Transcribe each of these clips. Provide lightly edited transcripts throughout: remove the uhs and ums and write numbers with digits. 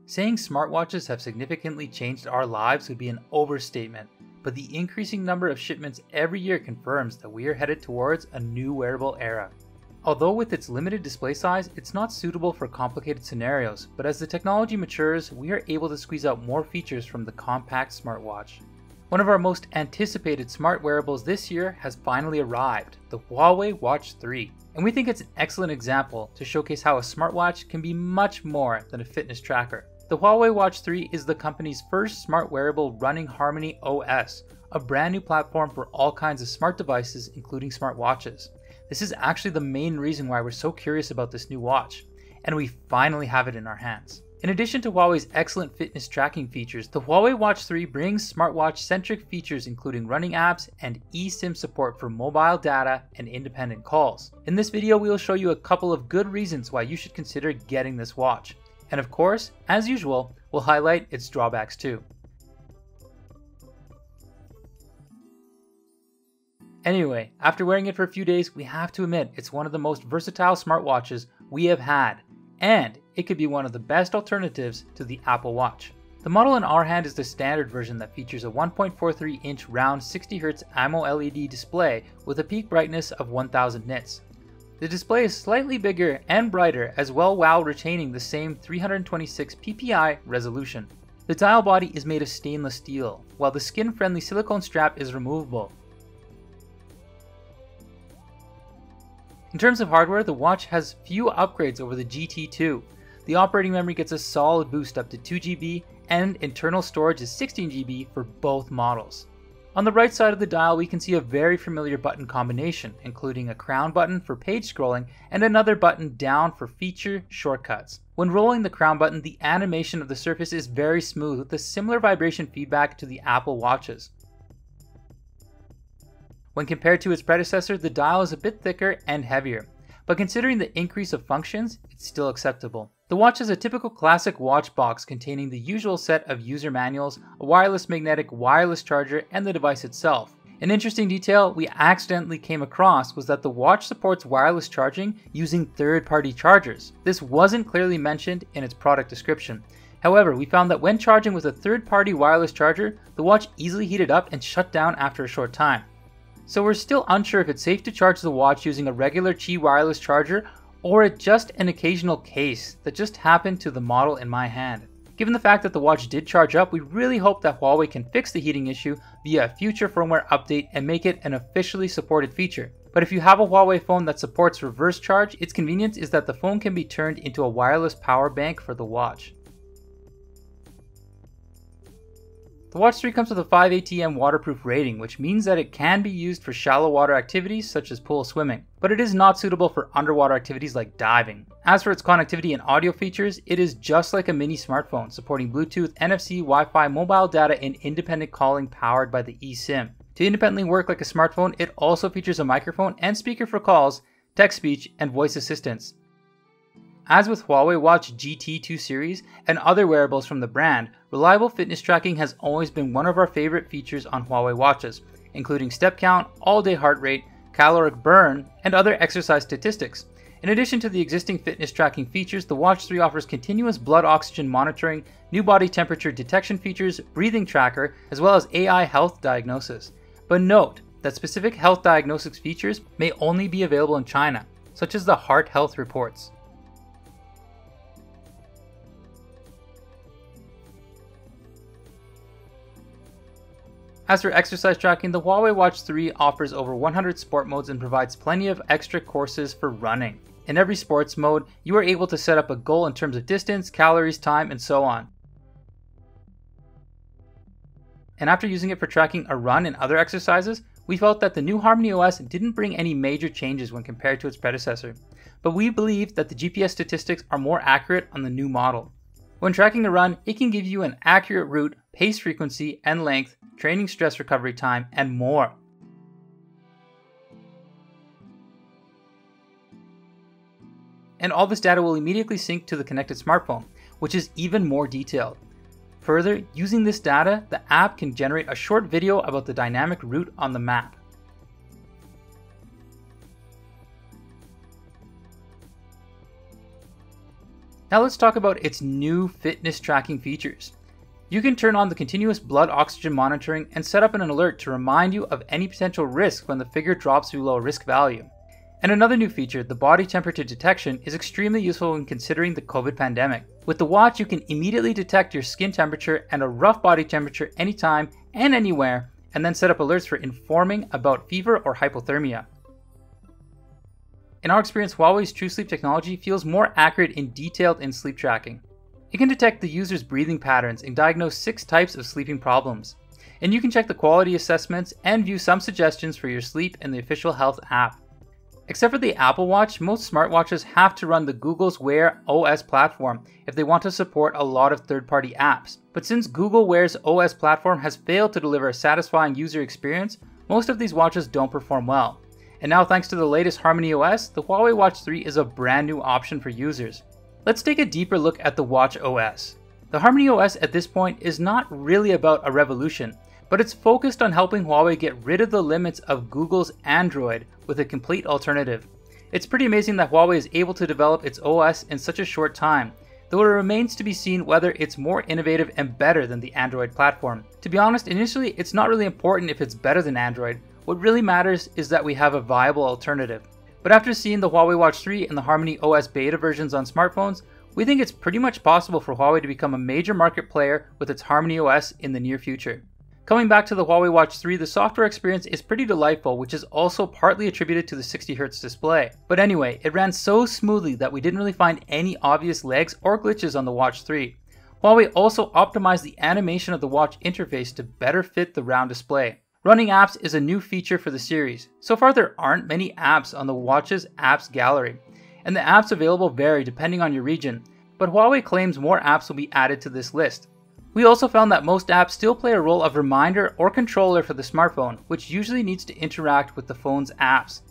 Saying smartwatches have significantly changed our lives would be an overstatement, but the increasing number of shipments every year confirms that we are headed towards a new wearable era. Although with its limited display size, it's not suitable for complicated scenarios, but as the technology matures, we are able to squeeze out more features from the compact smartwatch. One of our most anticipated smart wearables this year has finally arrived, the HUAWEI Watch 3. And we think it's an excellent example to showcase how a smartwatch can be much more than a fitness tracker. The HUAWEI Watch 3 is the company's first smart wearable running Harmony OS, a brand new platform for all kinds of smart devices, including smartwatches. This is actually the main reason why we're so curious about this new watch, and we finally have it in our hands. In addition to Huawei's excellent fitness tracking features, the HUAWEI Watch 3 brings smartwatch-centric features including running apps and eSIM support for mobile data and independent calls. In this video, we will show you a couple of good reasons why you should consider getting this watch. And of course, as usual, we'll highlight its drawbacks too. Anyway, after wearing it for a few days, we have to admit it's one of the most versatile smartwatches we have had, and it could be one of the best alternatives to the Apple Watch. The model in our hand is the standard version that features a 1.43-inch round 60Hz AMOLED display with a peak brightness of 1000 nits. The display is slightly bigger and brighter as well while retaining the same 326 ppi resolution. The dial body is made of stainless steel, while the skin-friendly silicone strap is removable. In terms of hardware, the watch has few upgrades over the GT2. The operating memory gets a solid boost up to 2GB and internal storage is 16GB for both models. On the right side of the dial, we can see a very familiar button combination, including a crown button for page scrolling and another button down for feature shortcuts. When rolling the crown button, the animation of the surface is very smooth with a similar vibration feedback to the Apple Watches. When compared to its predecessor, the dial is a bit thicker and heavier, but considering the increase of functions, it's still acceptable. The watch has a typical classic watch box containing the usual set of user manuals, a wireless magnetic wireless charger, and the device itself. An interesting detail we accidentally came across was that the watch supports wireless charging using third-party chargers. This wasn't clearly mentioned in its product description. However, we found that when charging with a third-party wireless charger, the watch easily heated up and shut down after a short time. So we're still unsure if it's safe to charge the watch using a regular Qi wireless charger or just an occasional case that just happened to the model in my hand. Given the fact that the watch did charge up, we really hope that Huawei can fix the heating issue via a future firmware update and make it an officially supported feature. But if you have a Huawei phone that supports reverse charge, its convenience is that the phone can be turned into a wireless power bank for the watch. The Watch 3 comes with a 5 ATM waterproof rating, which means that it can be used for shallow water activities such as pool swimming, but it is not suitable for underwater activities like diving. As for its connectivity and audio features, it is just like a mini smartphone, supporting Bluetooth, NFC, Wi-Fi, mobile data, and independent calling powered by the eSIM. To independently work like a smartphone, it also features a microphone and speaker for calls, text-speech, and voice assistance. As with Huawei Watch GT2 series and other wearables from the brand, reliable fitness tracking has always been one of our favorite features on Huawei watches, including step count, all-day heart rate, caloric burn, and other exercise statistics. In addition to the existing fitness tracking features, the Watch 3 offers continuous blood oxygen monitoring, new body temperature detection features, breathing tracker, as well as AI health diagnosis. But note that specific health diagnostics features may only be available in China, such as the heart health reports. As for exercise tracking, the Huawei Watch 3 offers over 100 sport modes and provides plenty of extra courses for running. In every sports mode, you are able to set up a goal in terms of distance, calories, time, and so on. And after using it for tracking a run and other exercises, we felt that the new Harmony OS didn't bring any major changes when compared to its predecessor, but we believe that the GPS statistics are more accurate on the new model. When tracking a run, it can give you an accurate route, pace frequency and length, training stress recovery time, and more. And all this data will immediately sync to the connected smartphone, which is even more detailed. Further, using this data, the app can generate a short video about the dynamic route on the map. Now let's talk about its new fitness tracking features. You can turn on the continuous blood oxygen monitoring and set up an alert to remind you of any potential risk when the figure drops below a risk value. And another new feature, the body temperature detection, is extremely useful when considering the COVID pandemic. With the watch, you can immediately detect your skin temperature and a rough body temperature anytime and anywhere, and then set up alerts for informing about fever or hypothermia. In our experience, Huawei's True Sleep technology feels more accurate and detailed in sleep tracking. It can detect the user's breathing patterns and diagnose 6 types of sleeping problems. And you can check the quality assessments and view some suggestions for your sleep in the official health app. Except for the Apple Watch, most smartwatches have to run the Google's Wear OS platform if they want to support a lot of third-party apps. But since Google Wear's OS platform has failed to deliver a satisfying user experience, most of these watches don't perform well. And now, thanks to the latest Harmony OS, the Huawei Watch 3 is a brand new option for users. Let's take a deeper look at the Watch OS. The Harmony OS at this point is not really about a revolution, but it's focused on helping Huawei get rid of the limits of Google's Android with a complete alternative. It's pretty amazing that Huawei is able to develop its OS in such a short time, though it remains to be seen whether it's more innovative and better than the Android platform. To be honest, initially it's not really important if it's better than Android. What really matters is that we have a viable alternative. But after seeing the Huawei Watch 3 and the Harmony OS beta versions on smartphones, we think it's pretty much possible for Huawei to become a major market player with its Harmony OS in the near future. Coming back to the Huawei Watch 3, the software experience is pretty delightful, which is also partly attributed to the 60Hz display. But anyway, it ran so smoothly that we didn't really find any obvious lags or glitches on the Watch 3. Huawei also optimized the animation of the watch interface to better fit the round display. Running apps is a new feature for the series. So far there aren't many apps on the watch's apps gallery, and the apps available vary depending on your region, but Huawei claims more apps will be added to this list. We also found that most apps still play a role of reminder or controller for the smartphone, which usually needs to interact with the phone's apps.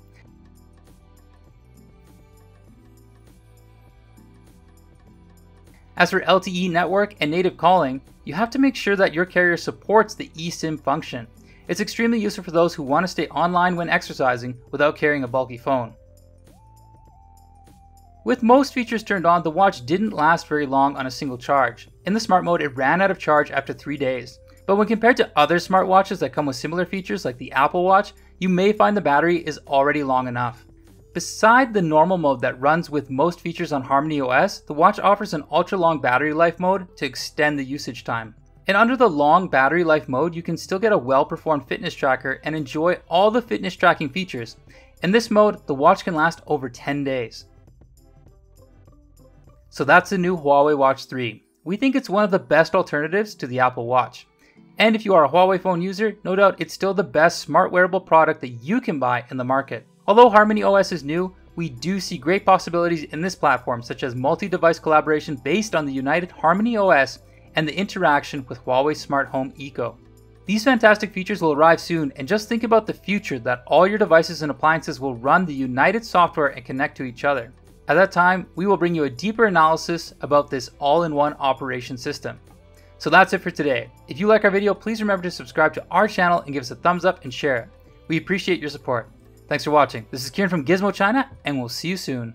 As for LTE network and native calling, you have to make sure that your carrier supports the eSIM function. It's extremely useful for those who want to stay online when exercising without carrying a bulky phone. With most features turned on, the watch didn't last very long on a single charge. In the smart mode, it ran out of charge after 3 days. But when compared to other smartwatches that come with similar features like the Apple Watch, you may find the battery is already long enough. Beside the normal mode that runs with most features on Harmony OS, the watch offers an ultra-long battery life mode to extend the usage time. And under the long battery life mode, you can still get a well-performed fitness tracker and enjoy all the fitness tracking features. In this mode, the watch can last over 10 days. So that's the new Huawei Watch 3. We think it's one of the best alternatives to the Apple Watch. And if you are a Huawei phone user, no doubt it's still the best smart wearable product that you can buy in the market. Although Harmony OS is new, we do see great possibilities in this platform, such as multi-device collaboration based on the United Harmony OS and the interaction with Huawei's smart home eco. These fantastic features will arrive soon, and just think about the future that all your devices and appliances will run the United software and connect to each other. At that time, we will bring you a deeper analysis about this all-in-one operation system. So that's it for today. If you like our video, please remember to subscribe to our channel and give us a thumbs up and share it. We appreciate your support. Thanks for watching. This is Kieran from Gizmochina, and we'll see you soon.